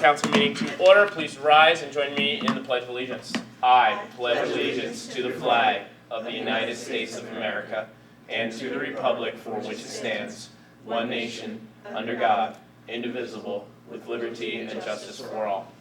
Council meeting to order. Please rise and join me in the Pledge of Allegiance. I pledge allegiance to the flag of the United States of America and to the republic for which it stands, one nation, under God, indivisible, with liberty and justice for all.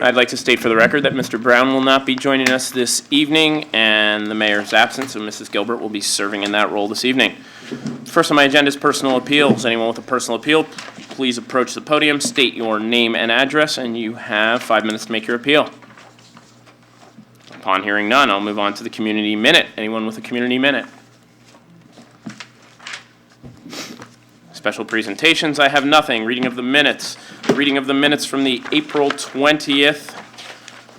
I'd like to state for the record that Mr. Brown will not be joining us this evening, and the mayor's absent, so Mrs. Gilbert will be serving in that role this evening. First on my agenda is personal appeals. Anyone with a personal appeal, please approach the podium, state your name and address, and you have 5 minutes to make your appeal. Upon hearing none, I'll move on to the community minute. Anyone with a community minute? Special presentations, I have nothing. Reading of the minutes. The reading of the minutes from the April 20th,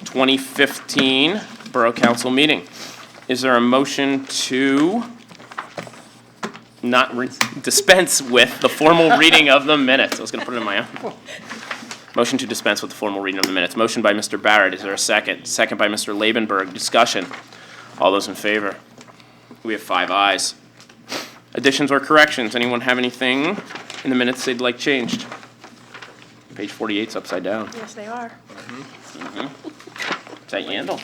2015 Borough Council meeting. Is there a motion to not dispense with the formal reading of the minutes? I was going to put it in my own. Motion to dispense with the formal reading of the minutes. Motion by Mr. Barrett. Is there a second? Second by Mr. Labenberg. Discussion. All those in favor? We have 5 ayes. Additions or corrections? Anyone have anything in the minutes they'd like changed? Page 48's upside down. Yes, they are. Is that Yandel?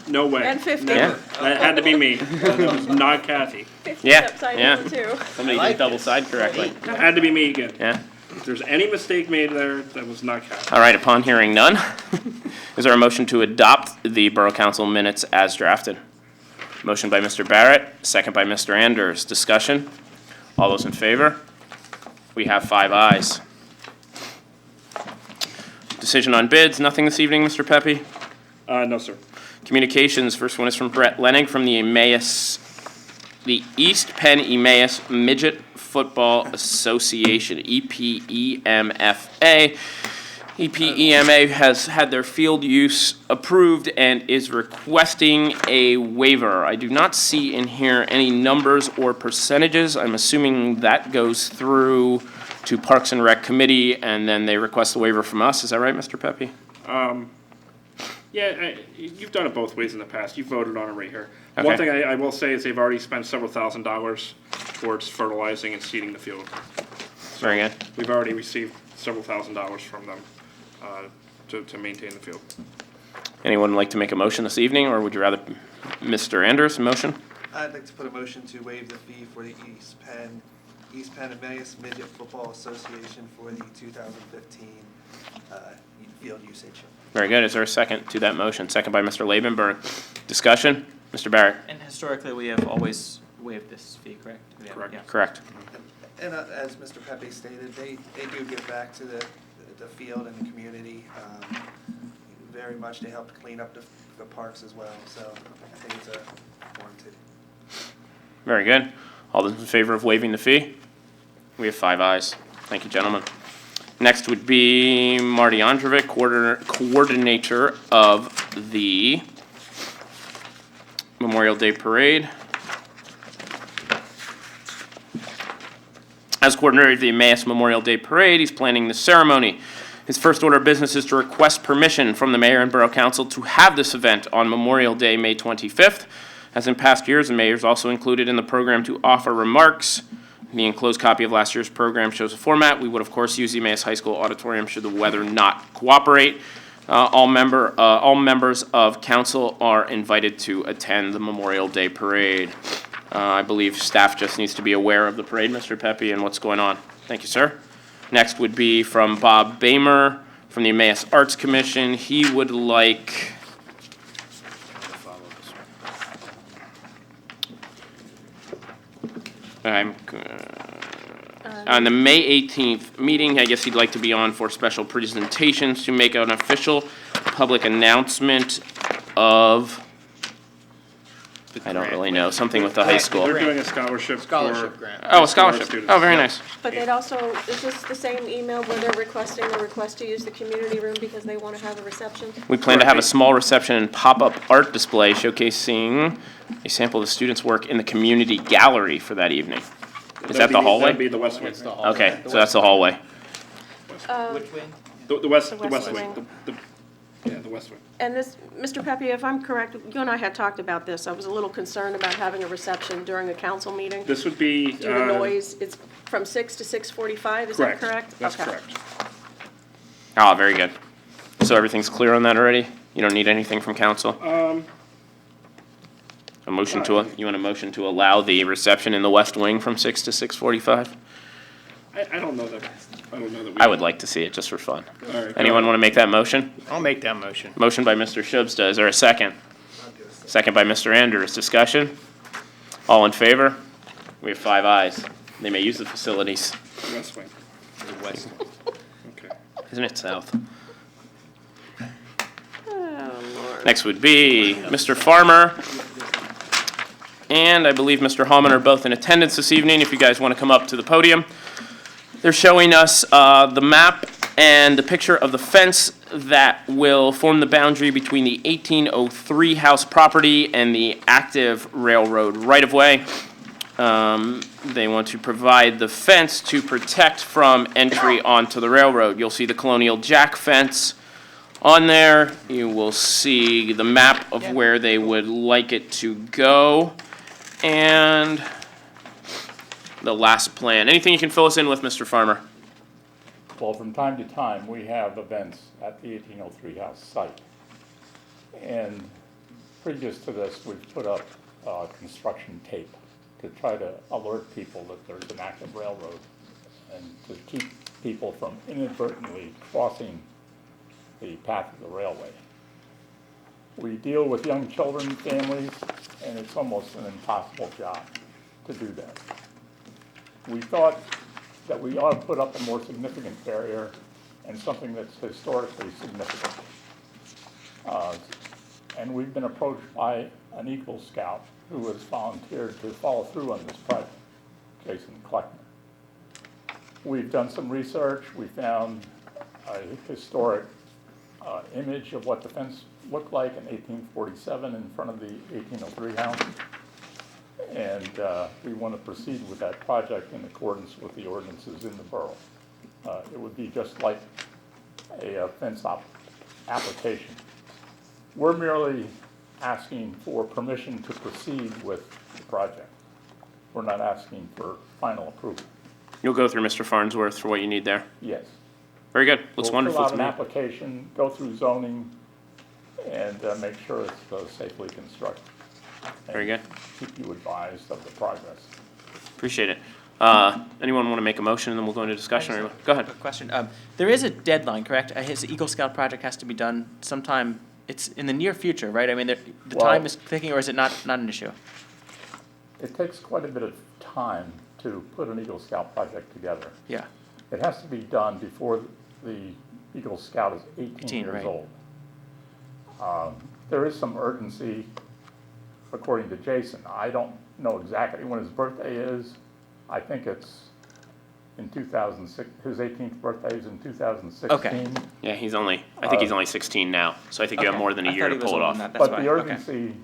No way. And 50. Yeah. That had to be me. That was not Kathy. 50 Yeah, upside yeah. down, too. Somebody did double side correctly. That had to be me again. Yeah. If there's any mistake made there, that was not Kathy. All right, upon hearing none, is there a motion to adopt the Borough Council minutes as drafted? Motion by Mr. Barrett, second by Mr. Anders. Discussion? All those in favor? We have 5 ayes. Decision on bids, nothing this evening, Mr. Pepe? No, sir. Communications, first one is from Brett Lenig from the East Penn Emmaus Midget Football Association, EPEMFA. EPEMA has had their field use approved and is requesting a waiver. I do not see in here any numbers or percentages. I'm assuming that goes through to Parks and Rec Committee, and then they request a waiver from us. Is that right, Mr. Pepe? Yeah, you've done it both ways in the past. You voted on it right here. Okay. One thing I will say is they've already spent several $1,000s towards fertilizing and seeding the field. Very good. We've already received several $1,000s from them to maintain the field. Anyone like to make a motion this evening, or would you rather Mr. Anders, a motion? I'd like to put a motion to waive the fee for the East Penn Emmaus Midget Football Association for the 2015 field usage. Very good. Is there a second to that motion? Second by Mr. Labenberg. Discussion? Mr. Barrett? And historically, we have always waived this fee, correct? Correct. Yeah. Correct. And as Mr. Pepe stated, they do give back to the field and the community very much. They help clean up the parks as well, so I think it's warranted. Very good. All those in favor of waiving the fee? We have 5 ayes. Thank you, gentlemen. Next would be Marty Androvic, coordinator of the Memorial Day Parade. As coordinator of the Emmaus Memorial Day Parade, he's planning the ceremony. His first order of business is to request permission from the mayor and borough council to have this event on Memorial Day, May 25th. As in past years, the mayor is also included in the program to offer remarks. The enclosed copy of last year's program shows a format. We would, of course, use the Emmaus High School auditorium should the weather not cooperate. All members of council are invited to attend the Memorial Day Parade. I believe staff just needs to be aware of the parade, Mr. Pepe, and what's going on. Thank you, sir. Next would be from Bob Bamer from the Emmaus Arts Commission. He would like on the May 18th meeting, I guess he'd like to be on for special presentations to make an official public announcement of, I don't really know, something with the high school. They're doing a scholarship grant. Oh, a scholarship. students. Oh, very nice. But they'd also, is this the same email where they're requesting the request to use the community room because they want to have a reception? We plan to have a small reception and pop-up art display showcasing a sample of the students' work in the community gallery for that evening. Is that the hallway? That'd be the west wing. Okay, so that's the hallway. Which wing? The west west wing. wing. Yeah, the west wing. And this, Mr. Pepe, if I'm correct, you and I had talked about this. I was a little concerned about having a reception during a council meeting This would be. due to noise. It's from 6 to 6:45, is that correct? That's Okay. correct. Ah, very good. So everything's clear on that already? You don't need anything from council? A motion to, you want a motion to allow the reception in the west wing from 6 to 6:45? I don't know that, I don't know that we. I would like to see it just for fun. All right, go Anyone ahead. want to make that motion? I'll make that motion. Motion by Mr. Shubsta, is there a second? Second by Mr. Anders, discussion? All in favor? We have 5 ayes. They may use the facilities. West wing, The west. okay. Isn't it south? Oh, Lord. Next would be Mr. Farmer. And I believe Mr. Hallman are both in attendance this evening, if you guys want to come up to the podium. They're showing us the map and the picture of the fence that will form the boundary between the 1803 house property and the active railroad right-of-way. They want to provide the fence to protect from entry onto the railroad. You'll see the Colonial Jack fence on there. You will see the map of where they would like it to go. And the last plan. Anything you can fill us in with, Mr. Farmer? Well, from time to time, we have events at the 1803 house site. And previous to this, we've put up construction tape to try to alert people that there's an active railroad and to keep people from inadvertently crossing the path of the railway. We deal with young children, families, and it's almost an impossible job to do that. We thought that we ought to put up a more significant barrier and something that's historically significant. And we've been approached by an Eagle Scout who has volunteered to follow through on this project, Jason Kleckner. We've done some research. We found a historic image of what the fence looked like in 1847 in front of the 1803 house. And we want to proceed with that project in accordance with the ordinances in the borough. It would be just like a fence application. We're merely asking for permission to proceed with the project. We're not asking for final approval. You'll go through Mr. Farnsworth for what you need there. Yes. Very good. Looks We'll wonderful fill out to an me. application, go through zoning, and make sure it's safely constructed. Very good. Keep you advised of the progress. Appreciate it. Anyone want to make a motion and then we'll go into discussion? Or go ahead. Quick question. There is a deadline, correct? His Eagle Scout project has to be done sometime, it's in the near future, right? I mean, the Well- time is ticking, or is it not an issue? It takes quite a bit of time to put an Eagle Scout project together. Yeah. It has to be done before the Eagle Scout is 18 years right. old. There is some urgency, according to Jason. I don't know exactly when his birthday is. I think it's in 2006, his 18th birthday is in 2016. Okay. Yeah, I think he's only 16 now, so I think you have Okay. more than a I year thought to he was pull it older off. than that. That's But fine. the Okay. urgency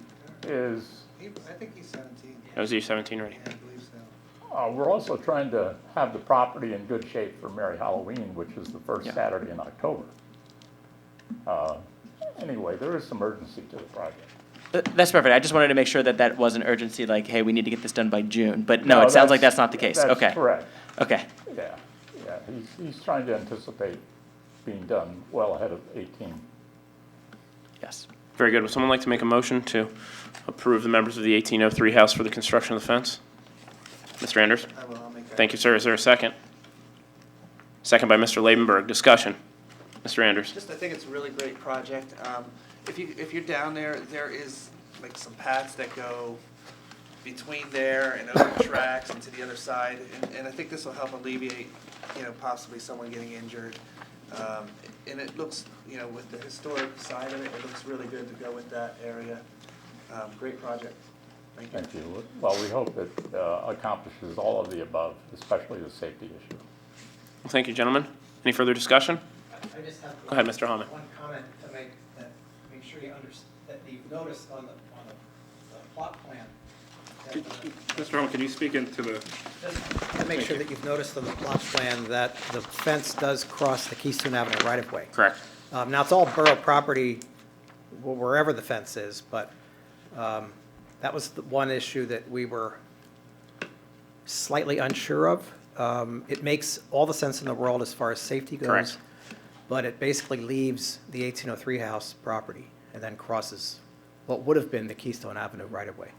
is, I think he's 17. Oh, is he 17 already? Yeah, I believe so. we're also trying to have the property in good shape for Merry Halloween, which is the first Yeah. Saturday in October. Anyway, there is some urgency to the project. That's perfect. I just wanted to make sure that that was an urgency, like, hey, we need to get this done by June. But no, it sounds like that's not the case. Okay. That's correct. Okay. Yeah, he's trying to anticipate being done well ahead of 18. Yes. Very good. Would someone like to make a motion to approve the members of the 1803 House for the construction of the fence? Mr. Anders? I'll make that. Thank you, sir. Is there a second? Second by Mr. Labenberg. Discussion. Mr. Anders? I think it's a really great project. If you're down there, there is like some paths that go between there and over the tracks and to the other side, and I think this will help alleviate, possibly someone getting injured. And it looks, with the historic side of it, it looks really good to go with that area. Great project. Thank you. Thank you. Well, we hope it accomplishes all of the above, especially the safety issue. Well, thank you, gentlemen. Any further discussion? I just have. Go ahead, Mr. Hallman. One comment to make, make sure you that you've noticed on the plot plan. that, Mr. Holman, can you speak into the, just to make sure that you've noticed on the plot plan that the fence does cross the Keystone Avenue right-of-way. Correct. Now, it's all borough property wherever the fence is, but that was the one issue that we were slightly unsure of. It makes all the sense in the world as far as safety goes. Correct. But it basically leaves the 1803 house property and then crosses what would have been the Keystone Avenue right-of-way.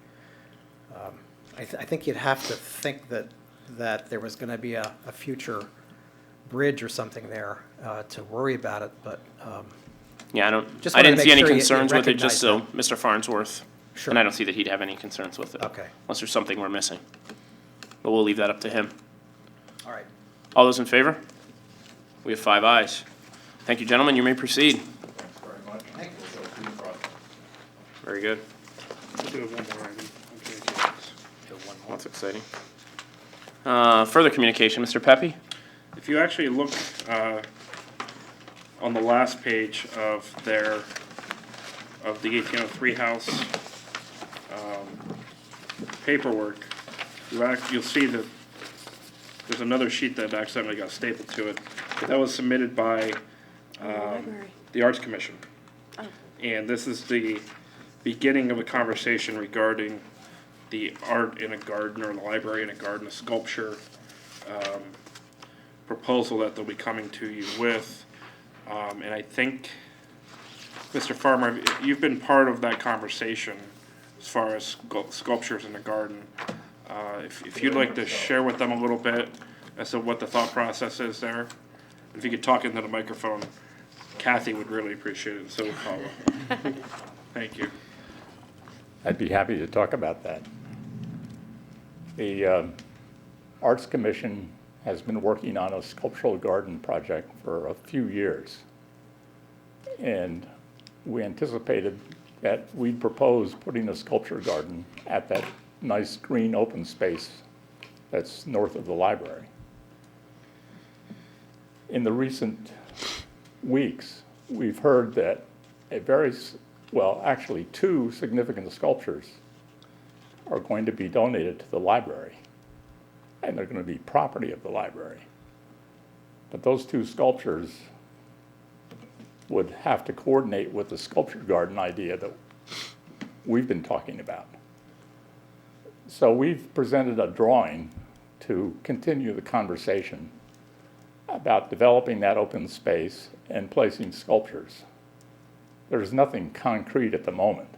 I think you'd have to think that there was going to be a future bridge or something there to worry about it, but Yeah, Just I wanted to didn't see make any sure you concerns with it, just so recognize Mr. Farnsworth. Sure. And I don't see that he'd have any concerns with it. Okay. Unless there's something we're missing. But we'll leave that up to him. all right. All those in favor? We have 5 ayes. Thank you, gentlemen. You may proceed. Very good. We'll do one more item. Okay, That's exciting. Further communication, Mr. Pepe? If you actually look on the last page of the 1803 house paperwork, you'll see that there's another sheet that accidentally got stapled to it. But that was submitted by library. the Arts Commission. And this is the beginning of a conversation regarding the art in a garden, or the library in a garden, a sculpture proposal that they'll be coming to you with. And I think, Mr. Farmer, you've been part of that conversation as far as sculptures in the garden. If you'd like to share with them a little bit as to what the thought process is there, if you could talk into the microphone, Kathy would really appreciate it, and so would Paula. Thank you. I'd be happy to talk about that. The Arts Commission has been working on a sculptural garden project for a few years. And we anticipated that we'd propose putting a sculpture garden at that nice green open space that's north of the library. In the recent weeks, we've heard that actually 2 significant sculptures are going to be donated to the library, and they're going to be property of the library. But those 2 sculptures would have to coordinate with the sculpture garden idea that we've been talking about. So we've presented a drawing to continue the conversation about developing that open space and placing sculptures. There's nothing concrete at the moment,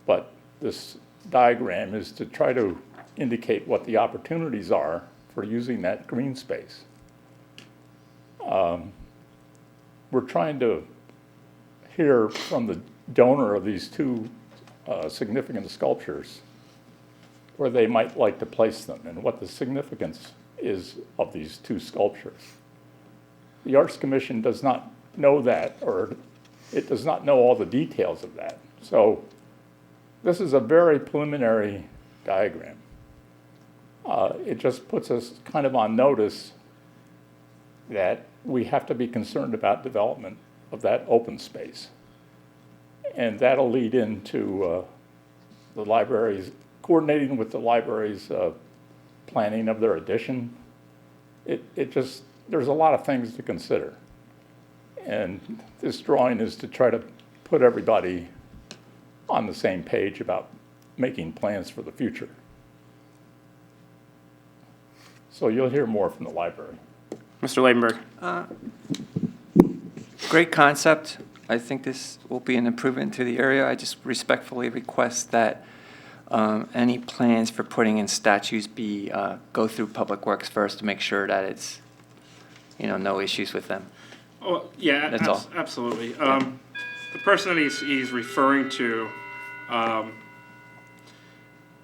but this diagram is to try to indicate what the opportunities are for using that green space. We're trying to hear from the donor of these 2 significant sculptures where they might like to place them and what the significance is of these 2 sculptures. The Arts Commission does not know that, or it does not know all the details of that. So this is a very preliminary diagram. It just puts us kind of on notice that we have to be concerned about development of that open space. And that'll lead into the libraries, coordinating with the library's planning of their addition. There's a lot of things to consider. And this drawing is to try to put everybody on the same page about making plans for the future. So you'll hear more from the library. Mr. Ladenburg? Great concept. I think this will be an improvement to the area. I just respectfully request that any plans for putting in statues go through Public Works first to make sure that it's, no issues with them. Oh, yeah, That's all. absolutely. The person that he's referring to,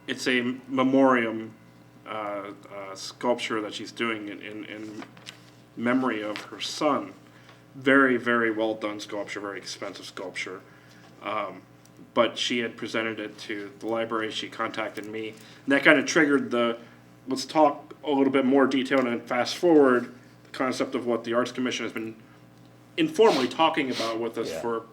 it's a memoriam sculpture that she's doing in memory of her son. Very, very well done sculpture, very expensive sculpture. But she had presented it to the library, she contacted me, and that kind of triggered let's talk a little bit more detail and fast forward the concept of what the Arts Commission has been informally talking about with us Yeah. for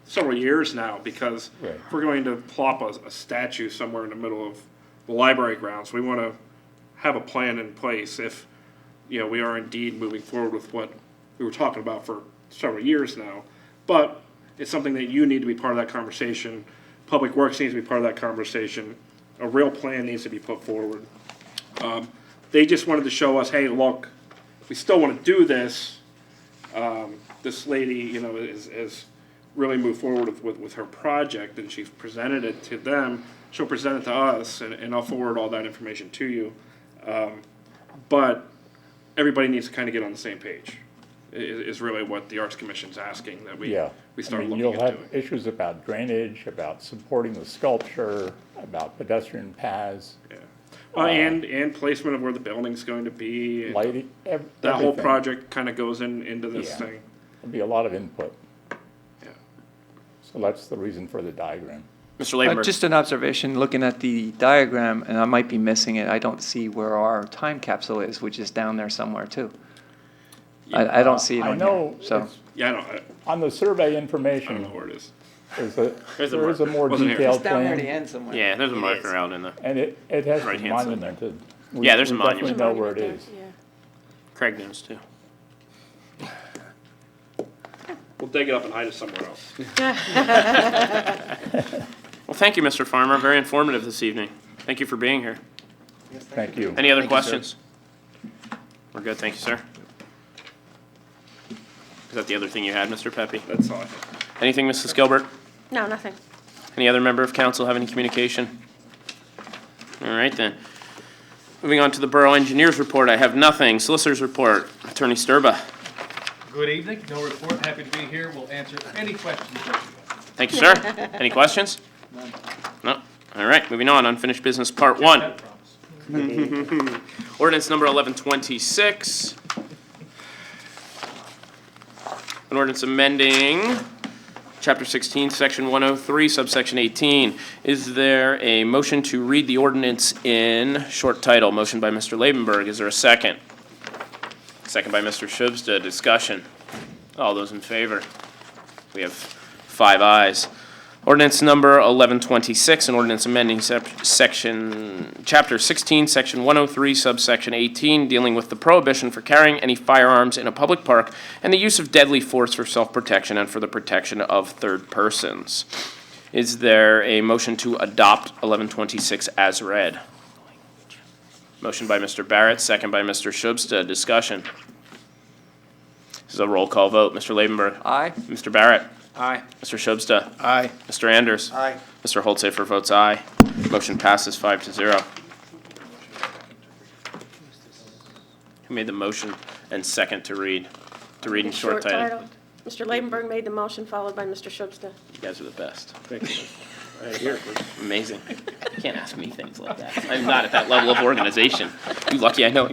several years now, because Right. if we're going to plop a statue somewhere in the middle of the library grounds, we want to have a plan in place if, we are indeed moving forward with what we were talking about for several years now. But it's something that you need to be part of that conversation. Public Works needs to be part of that conversation. A real plan needs to be put forward. They just wanted to show us, hey, look, we still want to do this. This lady, you know, is really moved forward with her project, and she's presented it to them. She'll present it to us, and I'll forward all that information to you. But everybody needs to kind of get on the same page, is really what the Arts Commission's asking, that we Yeah. start I mean, looking you'll at have doing. issues about drainage, about supporting the sculpture, about pedestrian paths, Yeah. And placement of where the building's going to be. And lighting, that whole everything. project kind of goes into this Yeah. thing. There'll be a lot of input. Yeah. So that's the reason for the diagram. Mr. Labenberg? Just an observation, looking at the diagram, and I might be missing it, I don't see where our time capsule is, which is down there somewhere too. I don't see it I on know here, so. it's- Yeah, I on the survey don't know information, where it is. There's there is a more Wasn't here. detailed plan, end somewhere. Yeah, there's a marker out in the, and it has been Right-hand side. monumented. Yeah, there's a We monument. definitely know where it There's a is. monument Craig knows too. We'll dig it up and hide it somewhere else. Well, thank you, Mr. Farmer. Very informative this evening. Thank you for being here. Thank you. Any other Thank you, sir. questions? We're good, thank you, sir. Is that the other thing you had, Mr. Pepe? That's all I have. Anything, Mrs. Gilbert? No, nothing. Any other member of council have any communication? All right, then. Moving on to the Borough Engineers Report, I have nothing. Solicitors Report, Attorney Sturba. Good evening, no report, happy to be here, we'll answer any questions that you have. Thank you, sir. Any questions? No? All right, moving on, unfinished business, part one. That promise. Ordinance number 1126. An ordinance amending Chapter 16, Section 103, subsection 18. Is there a motion to read the ordinance in short title? Motion by Mr. Labenberg. Is there a second? Second by Mr. Shubsta. Discussion. All those in favor? We have 5 ayes. Ordinance number 1126, an ordinance amending Chapter 16, Section 103, subsection 18, dealing with the prohibition for carrying any firearms in a public park and the use of deadly force for self-protection and for the protection of third persons. Is there a motion to adopt 1126 as read? Motion by Mr. Barrett, second by Mr. Shubsta. Discussion. This is a roll call vote. Mr. Labenberg. Aye. Mr. Barrett. Aye. Mr. Shubsta. Aye. Mr. Anders. Aye. Mr. Holtsafer votes aye. Motion passes 5-0. Who made the motion and second to read in short title? Mr. Labenberg made the motion, followed by Mr. Shubsta. You guys are the best. Thank you. You're amazing. You can't ask me things like that. I'm not at that level of organization. You're lucky I know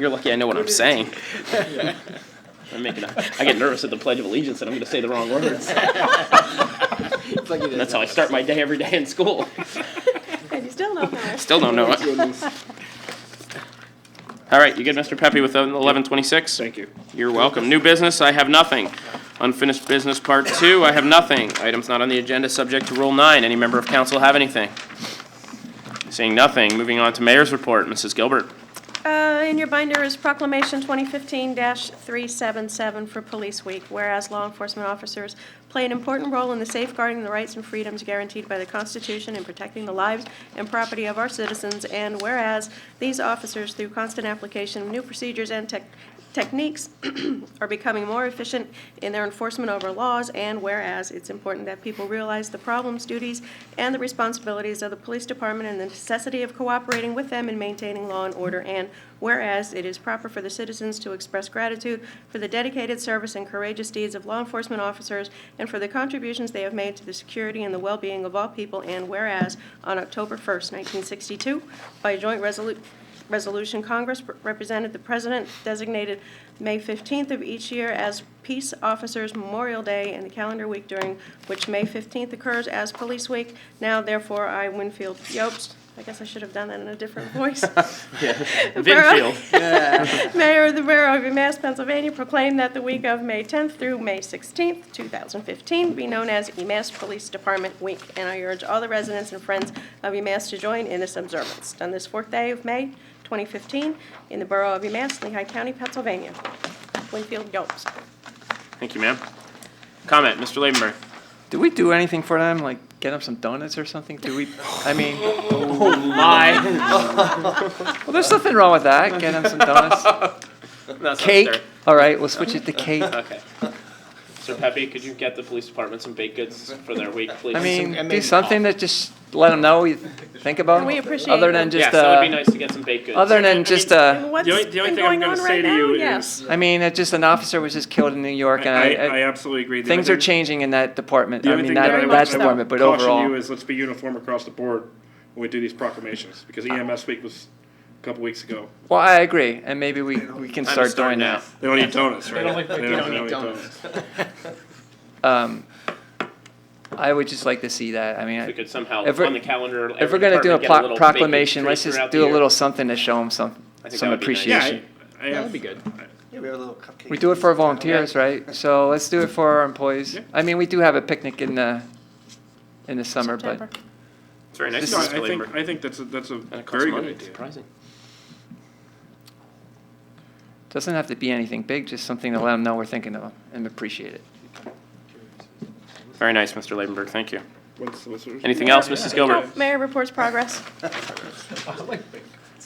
what I'm saying. I get nervous at the Pledge of Allegiance and I'm gonna say the wrong words. That's how I start my day every day in school. And you still don't know it. Still don't know it. All right, you good, Mr. Pepe, with 1126? Thank you. You're welcome. New business, I have nothing. Unfinished business, part 2, I have nothing. Items not on the agenda, subject to Rule 9. Any member of council have anything? Seeing nothing, moving on to Mayor's Report. Mrs. Gilbert. In your binder is Proclamation 2015-377 for Police Week, whereas law enforcement officers play an important role in the safeguarding the rights and freedoms guaranteed by the Constitution and protecting the lives and property of our citizens, and whereas these officers, through constant application of new procedures and techniques, are becoming more efficient in their enforcement over laws, and whereas it's important that people realize the problems, duties, and the responsibilities of the police department and the necessity of cooperating with them in maintaining law and order, and whereas it is proper for the citizens to express gratitude for the dedicated service and courageous deeds of law enforcement officers and for the contributions they have made to the security and the well-being of all people, and whereas on October 1st, 1962, by joint resolution, Congress represented the President designated May 15th of each year as Peace Officers Memorial Day and the calendar week during which May 15th occurs as Police Week. Now, therefore, I, Winfield Yopes, I guess I should have done that in a different voice. Vinfield. Mayor of the Borough of UMass, Pennsylvania, proclaim that the week of May 10th through May 16th, 2015, be known as UMass Police Department Week, and I urge all the residents and friends of UMass to join in this observance. Done this 4th day of May 2015 in the Borough of UMass, Lehigh County, Pennsylvania. Winfield Yopes. Thank you, ma'am. Comment, Mr. Labenberg. Do we do anything for them, like get them some donuts or something? Do we, I mean, My. well, there's nothing wrong with that, get them some donuts. That's Cake, upstairs. all right, we'll switch it to cake. Okay. Mr. Pepe, could you get the police department some baked goods for their week, please? I mean, and do maybe something that just let them know you think about And we them. appreciate Other than them. just, Yes, that would be nice to get some baked goods. other than just, And what's The only been thing I'm going gonna on say right to now? you Yes. is, I mean, just an officer was just killed in New York, and I absolutely agree. The things only are thing- changing in that department. The I only mean, thing that I that much so. department, but caution you overall. is let's be uniform across the board when we do these proclamations, because EMS week was a couple weeks ago. Well, I agree, and maybe we can Time to start start doing now. that. They don't eat donuts, right? don't like- they don't eat eat donuts. I would just like to see that. I mean, If we could somehow, If we're- on the calendar, if we're gonna do a department get little baked proclamation, goods let's just throughout do the a year. little something to show them some I think some that would be nice. Yeah, appreciation. I have. That'd be good. Yeah, we have a little cupcake. We do it for our volunteers, right? So let's do it for our employees. Yeah. I mean, we do have a picnic in the summer, September. but It's very nice, This No, Mr. I Labenberg. think that's a And it costs very good money, it's idea. surprising. doesn't have to be anything big, just something to let them know we're thinking of them and appreciate it. Very nice, Mr. Labenberg, thank you. What's yours? Anything else, Mrs. Gilbert? Oh, Mayor reports progress.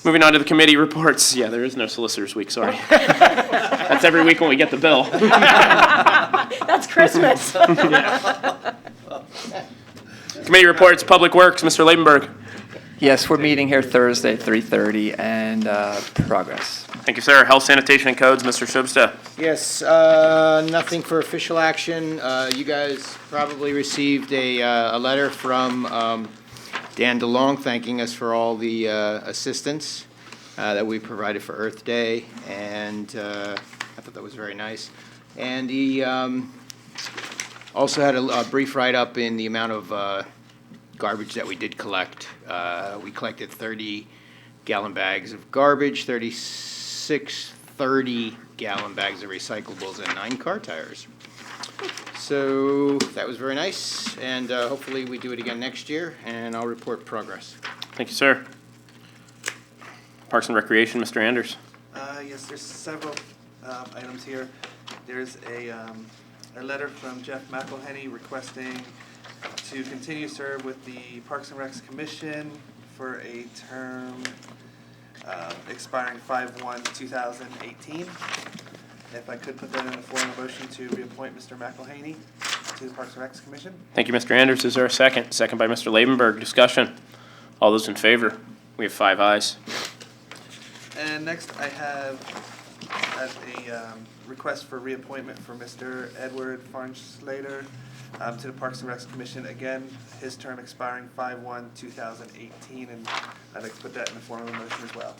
Moving on to the committee reports. Yeah, there is no Solicitors Week, sorry. That's every week when we get the bill. That's Christmas. Committee reports, Public Works, Mr. Labenberg. Yes, we're meeting here Thursday, 3:30, and progress. Thank you, sir. Health, Sanitation, and Codes, Mr. Shubsta. Yes, nothing for official action. You guys probably received a letter from Dan DeLong thanking us for all the assistance that we provided for Earth Day, and I thought that was very nice. And he also had a brief write-up in the amount of garbage that we did collect. We collected 30-gallon bags of garbage, 36 30-gallon bags of recyclables, and 9 car tires. So that was very nice, and hopefully we do it again next year, and I'll report progress. Thank you, sir. Parks and Recreation, Mr. Anders. Yes, there's several items here. There's a letter from Jeff McElhenney requesting to continue to serve with the Parks and Recs Commission for a term expiring 5/1/2018. If I could put that in the form of a motion to reappoint Mr. McElhaney to the Parks and Recs Commission. Thank you, Mr. Anders. Is there a second? Second by Mr. Labenberg. Discussion. All those in favor? We have 5 ayes. And next, I have as a request for reappointment for Mr. Edward Farnslater to the Parks and Recs Commission. Again, his term expiring 5/1/2018, and I'd like to put that in the form of a motion as well.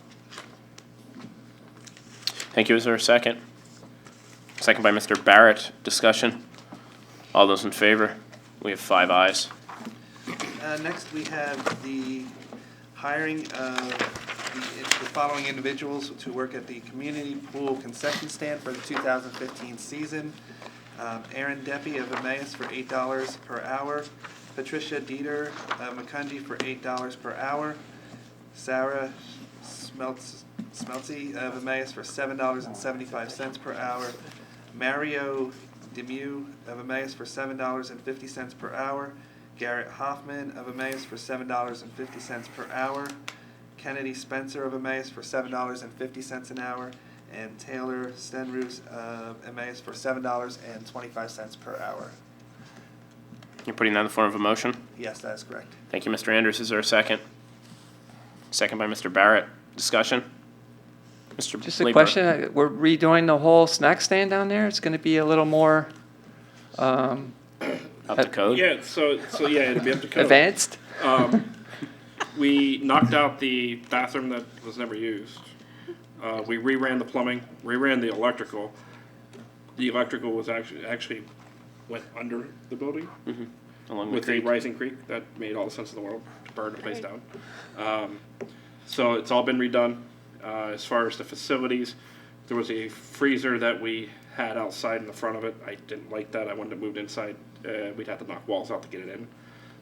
Thank you. Is there a second? Second by Mr. Barrett. Discussion. All those in favor? We have 5 ayes. Next, we have the hiring of the following individuals to work at the community pool concession stand for the 2015 season. Aaron Deppie of Emmaus for $8 per hour. Patricia Dieter of McCundy for $8 per hour. Sarah Smeltzy of Emmaus for $7.75 per hour. Mario Demuth of Emmaus for $7.50 per hour. Garrett Hoffman of Emmaus for $7.50 per hour. Kennedy Spencer of Emmaus for $7.50 an hour. And Taylor Stenroos of Emmaus for $7.25 per hour. You're putting that in the form of a motion? Yes, that is correct. Thank you, Mr. Anders. Is there a second? Second by Mr. Barrett. Discussion? Mr. Just a Labenberg. question, we're redoing the whole snack stand down there? It's gonna be a little more Up to code? Yeah, so yeah, it'd be up to code. advanced? We knocked out the bathroom that was never used. We reran the plumbing, reran the electrical. The electrical was actually went under the building Along the with the creek? rising creek. That made all the sense in the world to burn the place down. So it's all been redone. As far as the facilities, there was a freezer that we had outside in the front of it. I didn't like that. I wanted it moved inside. We'd have to knock walls out to get it in.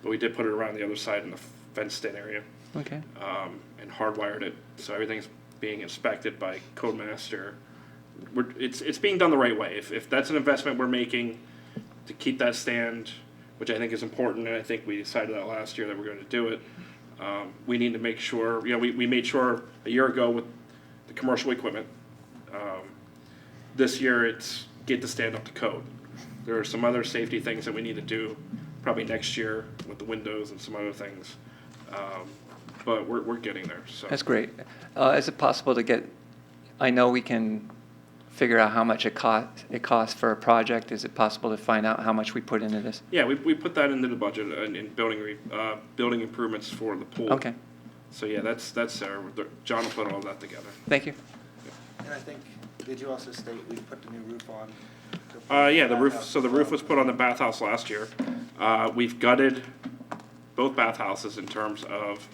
But we did put it around the other side in the fenced-in area. Okay. And hardwired it, so everything's being inspected by Codemaster. It's being done the right way. If that's an investment we're making to keep that stand, which I think is important, and I think we decided that last year that we're going to do it. We need to make sure, we made sure a year ago with the commercial equipment. This year it's get the stand up to code. There are some other safety things that we need to do probably next year with the windows and some other things. But we're getting there, so. That's great. Is it possible to get, I know we can figure out how much it costs for a project. Is it possible to find out how much we put into this? Yeah, we put that into the budget in building improvements for the pool. Okay, So yeah, that's there. John will put all that together. thank you. And I think, did you also state we put the new roof on? Yeah, the roof, so the roof was put on the bathhouse last year. We've gutted both bathhouses in terms of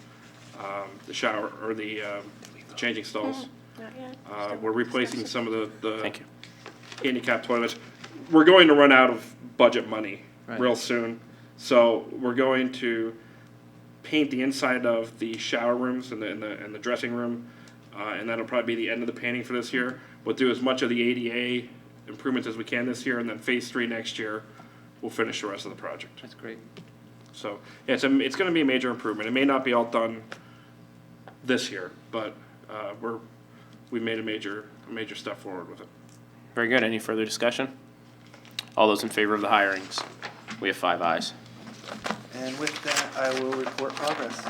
the shower, or the changing stalls. Not yet. We're replacing some of the Thank you. handicap toilets. We're going to run out of budget money Right. real soon. So we're going to paint the inside of the shower rooms and the dressing room. And that'll probably be the end of the painting for this year. We'll do as much of the ADA improvements as we can this year, and then phase 3 next year, we'll finish the rest of the project. That's great. So, yeah, it's gonna be a major improvement. It may not be all done this year, but, we made a major step forward with it. Very good. Any further discussion? All those in favor of the hirings? We have 5 ayes. And with that, I will report progress.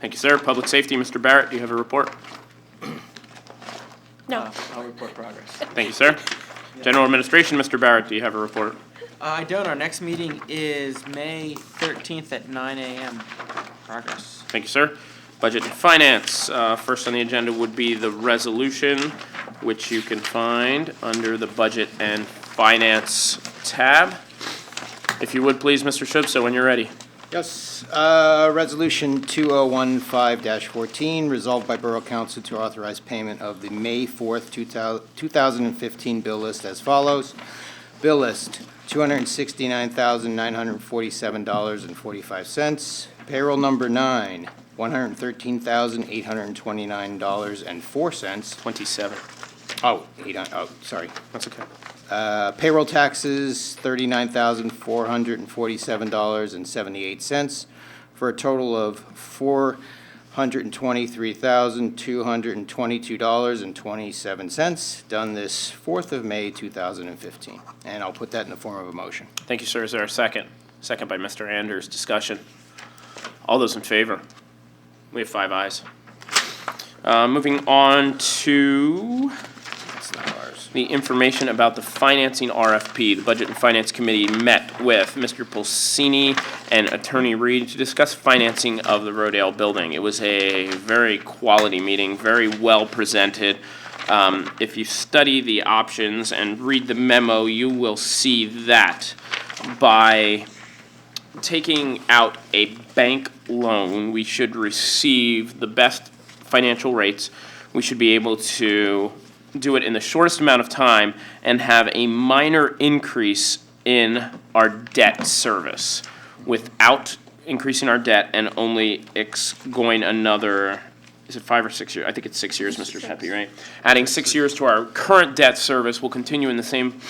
Thank you, sir. Public Safety, Mr. Barrett, do you have a report? No. I'll report progress. Thank you, sir. General Administration, Mr. Barrett, do you have a report? I don't. Our next meeting is May 13th at 9 a.m. Progress. Thank you, sir. Budget and Finance, first on the agenda would be the resolution, which you can find under the Budget and Finance tab. If you would, please, Mr. Shubso, when you're ready. Yes, Resolution 2015-14, resolved by Borough Council to authorize payment of the May 4th, 2015 bill list as follows. Bill list, $269,947.45. Payroll number 9, $113,829.04. 27. Sorry. That's okay. Payroll taxes, $39,447.78, for a total of $423,222.27, done this 4th of May, 2015. And I'll put that in the form of a motion. Thank you, sir. Is there a second? Second by Mr. Anders. Discussion. All those in favor? We have 5 ayes. Moving on to That's not ours. the information about the financing RFP. The Budget and Finance Committee met with Mr. Pulsini and Attorney Reed to discuss financing of the Rodale building. It was a very quality meeting, very well presented. If you study the options and read the memo, you will see that by taking out a bank loan, we should receive the best financial rates. We should be able to do it in the shortest amount of time and have a minor increase in our debt service without increasing our debt and only going another, is it 5 or 6 years? I think it's 6 years, Mr. Pepe, right? Adding 6 years to our current debt service will continue in the same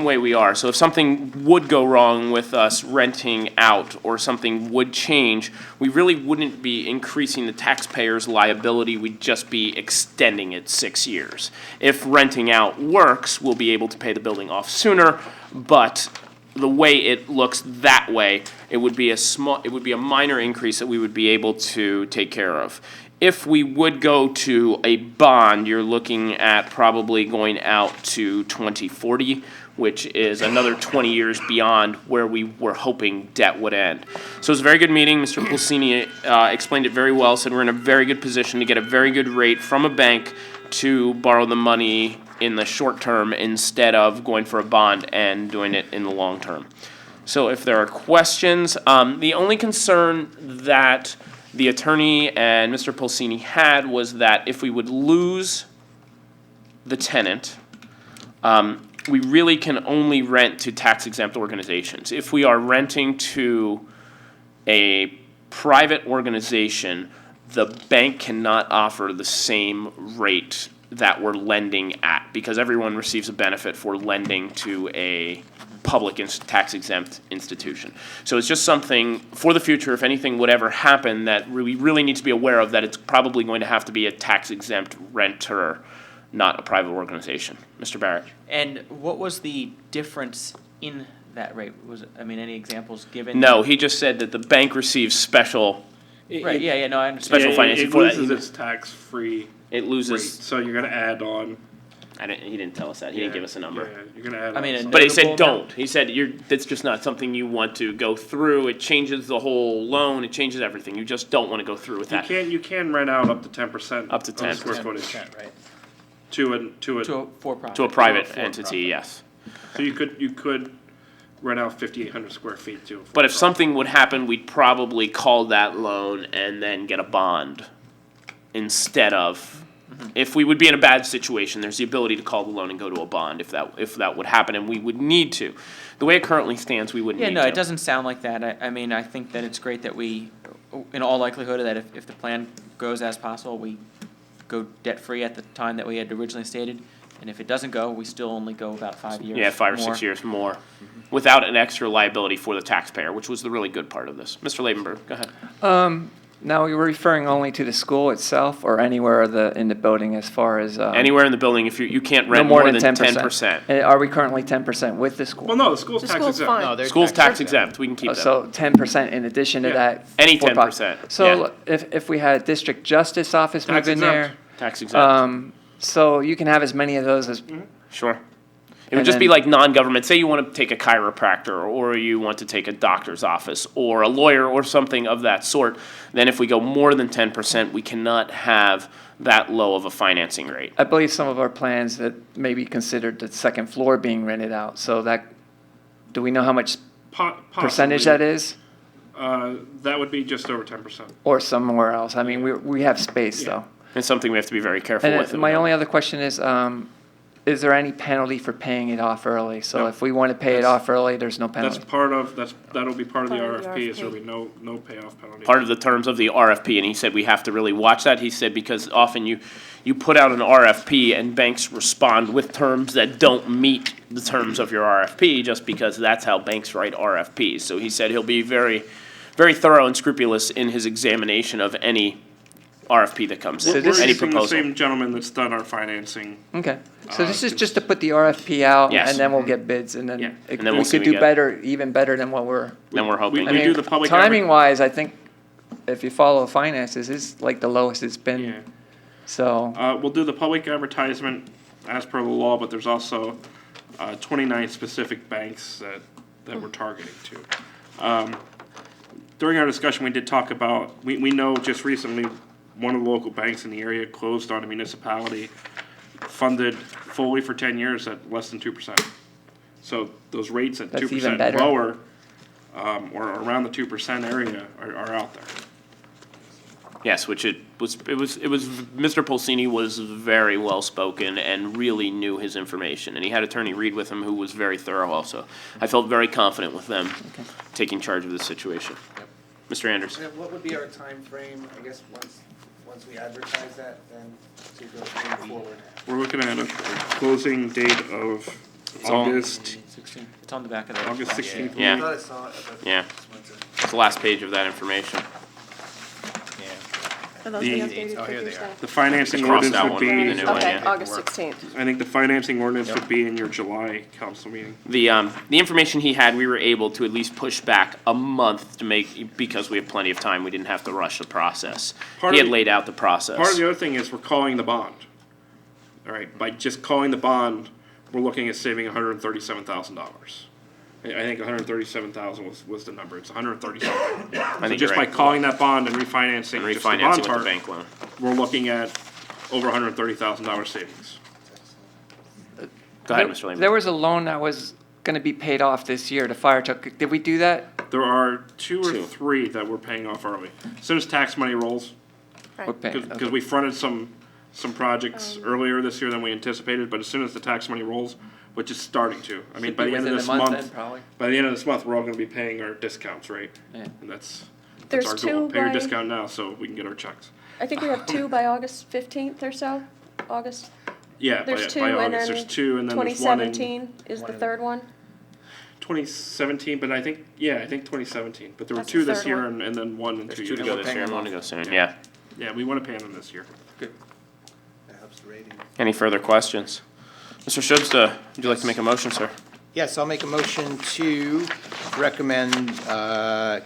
way we are. So if something would go wrong with us renting out or something would change, we really wouldn't be increasing the taxpayer's liability, we'd just be extending it 6 years. If renting out works, we'll be able to pay the building off sooner, but the way it looks that way, it would be a minor increase that we would be able to take care of. If we would go to a bond, you're looking at probably going out to 2040, which is another 20 years beyond where we were hoping debt would end. So it was a very good meeting. Mr. Pulsini explained it very well, said we're in a very good position to get a very good rate from a bank to borrow the money in the short term instead of going for a bond and doing it in the long term. So if there are questions, the only concern that the attorney and Mr. Pulsini had was that if we would lose the tenant, we really can only rent to tax-exempt organizations. If we are renting to a private organization, the bank cannot offer the same rate that we're lending at, because everyone receives a benefit for lending to a public tax exempt institution. So it's just something for the future, if anything would ever happen, that we really need to be aware of, that it's probably going to have to be a tax exempt renter, not a private organization. Mr. Barrett? And what was the difference in that rate? Any examples given? No, he just said that the bank receives special, Right, yeah, no, I understand. Special financing It for that. loses its tax-free it rate, loses, so you're gonna add on. he didn't tell us that, he didn't give us a number. Yeah, you're gonna add I on. mean, some. But he said Notable amount? don't. He said that's just not something you want to go through. It changes the whole loan. It changes everything. You just don't want to go through with that. You can rent out up to 10%. Up to of the 10%. square footage Right. to a, To a for-profit. To a private for-profit. entity, yes. so you could rent out 5,800 square feet to. a But if for-profit. something would happen, we'd probably call that loan and then get a bond instead of, if we would be in a bad situation, there's the ability to call the loan and go to a bond if that would happen, and we would need to. The way it currently stands, we wouldn't Yeah, need no, to. it doesn't sound like that. I think that it's great that we, in all likelihood, that if the plan goes as possible, we go debt-free at the time that we had originally stated. And if it doesn't go, we still only go about 5 years. Yeah, 5 or 6 more. years more, without an extra liability for the taxpayer, which was the really good part of this. Mr. Labenberg, go ahead. Now, you're referring only to the school itself or anywhere in the building as far as? Anywhere in the building, if you can't No rent more than 10%. And are we currently 10% with the school? Well, no, the school's The tax school's exempt. fine. No, they're School's tax tax exempt, we can keep that. So 10% in addition to Yeah. that? Any for pop- 10%, So if we had a district justice office Tax move in there, exempt. Tax exempt, so you can have as many of those as, sure. It would And just be then- like non-government, say you want to take a chiropractor, or you want to take a doctor's office, or a lawyer, or something of that sort, then if we go more than 10%, we cannot have that low of a financing rate. I believe some of our plans that maybe considered the second floor being rented out, so that, do we know how much percentage that is? That would be just over 10%. Or somewhere else? I mean, we have space Yeah. though. It's something we have to be very careful And with. my only other question is there any penalty for paying it off early? So No. if we want to pay it That's- off early, there's no That'll penalty? be part of the Part of the RFP, is there'll RFP. be no payoff penalty. Part of the terms of the RFP, and he said we have to really watch that. He said because often you put out an RFP and banks respond with terms that don't meet the terms of your RFP, just because that's how banks write RFPs. So he said he'll be very, very thorough and scrupulous in his examination of any RFP that comes So in, this any is We're using the proposal. same gentleman that's done our financing. Okay, so this is just to put the RFP out Yes. and then we'll get bids and Yeah. then And then we'll we see could we do get- better, even better than what we're. Then we're hoping. I We mean, do the public timing wise, I think if you follow finances, it's like the lowest it's Yeah. been. So, We'll do the public advertisement as per the law, but there's also 29 specific banks that we're targeting to. During our discussion, we did talk about, we know just recently, one of the local banks in the area closed on a municipality, funded fully for 10 years at less than 2%. So those rates at That's even 2% better. lower, or around the 2% area are out there. Yes, which it was, Mr. Polsini was very well-spoken and really knew his information. And he had Attorney Reed with him, who was very thorough also. I felt very confident with them taking charge of the situation. Mr. Anderson? And what would be our time frame? I guess, once we advertise that, then to go forward? We're looking at a closing date of all- August, 16. It's on the back of the. August 16th. Yeah. I thought I saw it, but Yeah. just wanted to- It's the last page of that information. Are those The- the updated oh, here figures they are. now? The financing Just cross ordinance that would one, would be the be, new one, Okay, yeah. August 16th. I think the financing ordinance would be in your July council meeting. The information he had, we were able to at least push back a month to make, because we have plenty of time, we didn't have to rush the process. Part He of had the- laid out the process. Part of the other thing is we're calling the bond. All right, by just calling the bond, we're looking at saving $137,000. I think 137,000 was the number, it's 137. I So think just you're by right. calling that bond and refinancing And just the bond refinancing with the part, bank loan. we're looking at over $130,000 savings. Go ahead, Mr. Lehman. there was a loan that was gonna be paid off this year, the fire truck. Did we do that? There are two or Two. three that we're paying off early. As soon as tax money rolls, We're paying- because we fronted some projects earlier this year than we anticipated, but as soon as the tax money rolls, which is starting to, I mean, Should by be the end of within this the month then, month, probably. by the end of this month, we're all gonna be paying our discounts, right? Yeah. And that's There's our goal, two pay your by- discount now so we can get our checks. I think we have two by August 15th or so. August? Yeah, There's two, by and August, then there's two, and then there's one in 2017 is the third one? 2017, but I think 2017, but there were That's two the this third year one. and then one in There's 2 two years. to go we're this paying year and them one to off. go soon, yeah. Yeah, we want to pay them this year. That helps the rating. Any further questions? Mr. Shubsta, would you like to make a motion, sir? Yes, I'll make a motion to recommend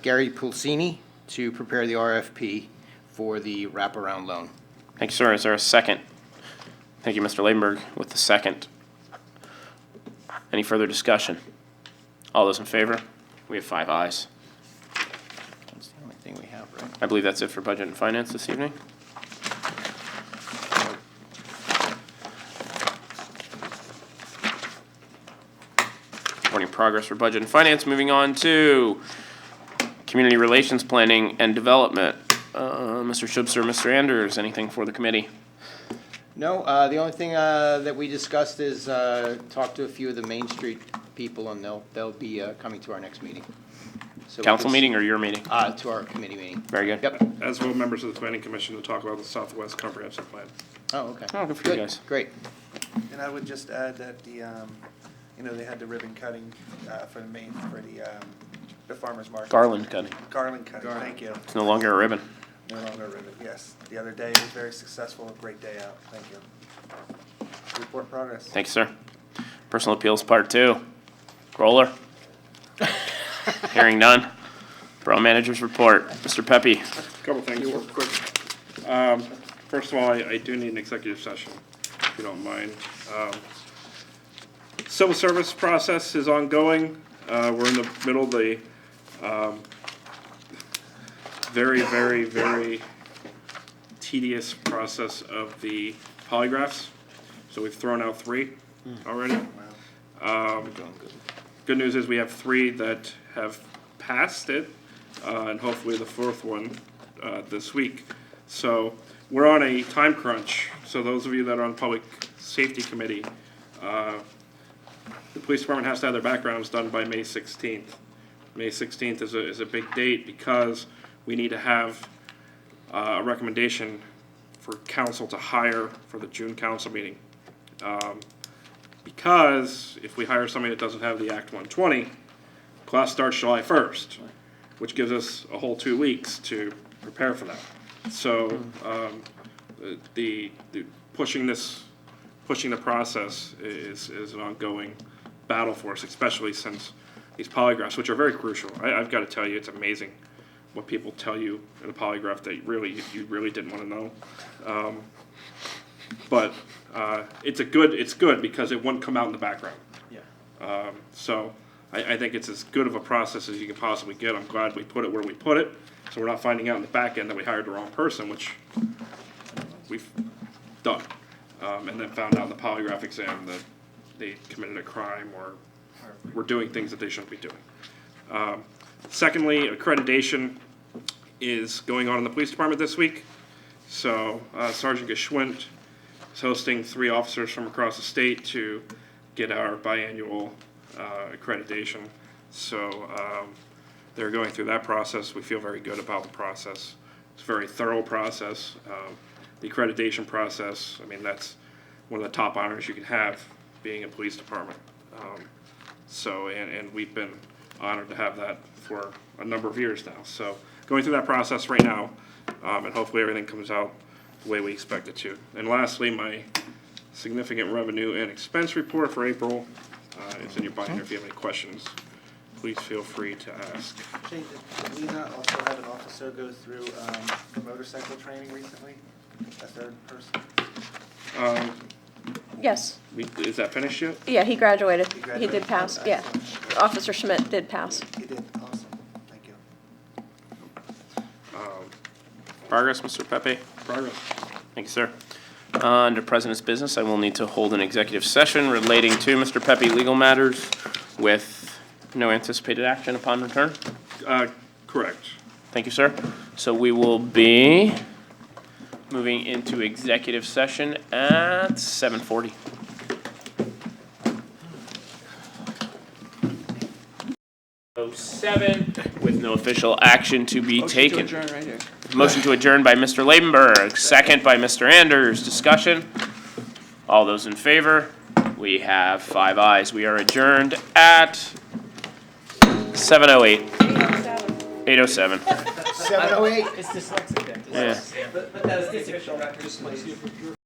Gary Pulsini to prepare the RFP for the wraparound loan. Thank you, sir. Is there a second? Thank you, Mr. Labenberg, with the second. Any further discussion? All those in favor? We have 5 ayes. That's the only thing we have, right? I believe that's it for Budget and Finance this evening. Morning progress for Budget and Finance. Moving on to Community Relations Planning and Development. Mr. Shubster, Mr. Anders, anything for the committee? No, the only thing that we discussed is talk to a few of the Main Street people, and they'll be coming to our next meeting. So we Council can- meeting or your meeting? To our committee meeting. Very good. Yep. As well, members of the planning commission to talk about the Southwest Comprehensive Plan. Oh, okay. Oh, good for you guys. Great. And I would just add that they had the ribbon cutting for the farmer's market. Garland cutting. Garland cutting, thank you. It's no longer a ribbon. No longer a ribbon, yes. The other day, it was very successful, a great day out, thank you. Report progress. Thank you, sir. Personal Appeals Part 2. Roller. Hearing none. Borough Manager's Report. Mr. Pepe. Couple things real quick. First of all, I do need an executive session, if you don't mind. Civil service process is ongoing. We're in the middle of the very, very, very tedious process of the polygraphs. So we've thrown out 3 already. Good news is we have 3 that have passed it, and hopefully the 4th one this week. So we're on a time crunch. So those of you that are on Public Safety Committee, the police department has to have their backgrounds done by May 16th. May 16th is a big date because we need to have a recommendation for council to hire for the June council meeting. Because if we hire somebody that doesn't have the Act 120, class starts July 1st, which gives us a whole 2 weeks to prepare for that. So the pushing the process is an ongoing battle for us, especially since these polygraphs, which are very crucial. I've got to tell you, it's amazing what people tell you in a polygraph that you really didn't want to know. But it's good because it wouldn't come out in the background. Yeah. So I think it's as good of a process as you can possibly get. I'm glad we put it where we put it, so we're not finding out in the back end that we hired the wrong person, which we've done. And then found out in the polygraph exam that they committed a crime or were doing things that they shouldn't be doing. Secondly, accreditation is going on in the police department this week. So Sergeant Geschwind is hosting 3 officers from across the state to get our biannual accreditation. So they're going through that process. We feel very good about the process. It's a very thorough process. The accreditation process, I mean, that's one of the top honors you can have being in police department. And we've been honored to have that for a number of years now. So going through that process right now, and hopefully everything comes out the way we expect it to. And lastly, my significant revenue and expense report for April is in your binder. If you have any questions, please feel free to ask. Jane, did we not also have an officer go through motorcycle training recently? A third person? Yes, Is that finished yet? yeah, he graduated. He He graduated? did pass, Oh, yeah. excellent. Officer Schmidt did pass. He did, awesome, thank you. Progress, Mr. Pepe. Progress. Thank you, sir. Under President's business, I will need to hold an executive session relating to Mr. Pepe legal matters with no anticipated action upon return. Correct. Thank you, sir. So we will be moving into executive session at 7:40. With no official action to be taken. Right here. Motion to adjourn by Mr. Labenberg, second by Mr. Anders. Discussion? All those in favor? We have 5 ayes. We are adjourned at 7:08. 8:07. 7:08. It's dyslexic then. Yeah. But that is the official record.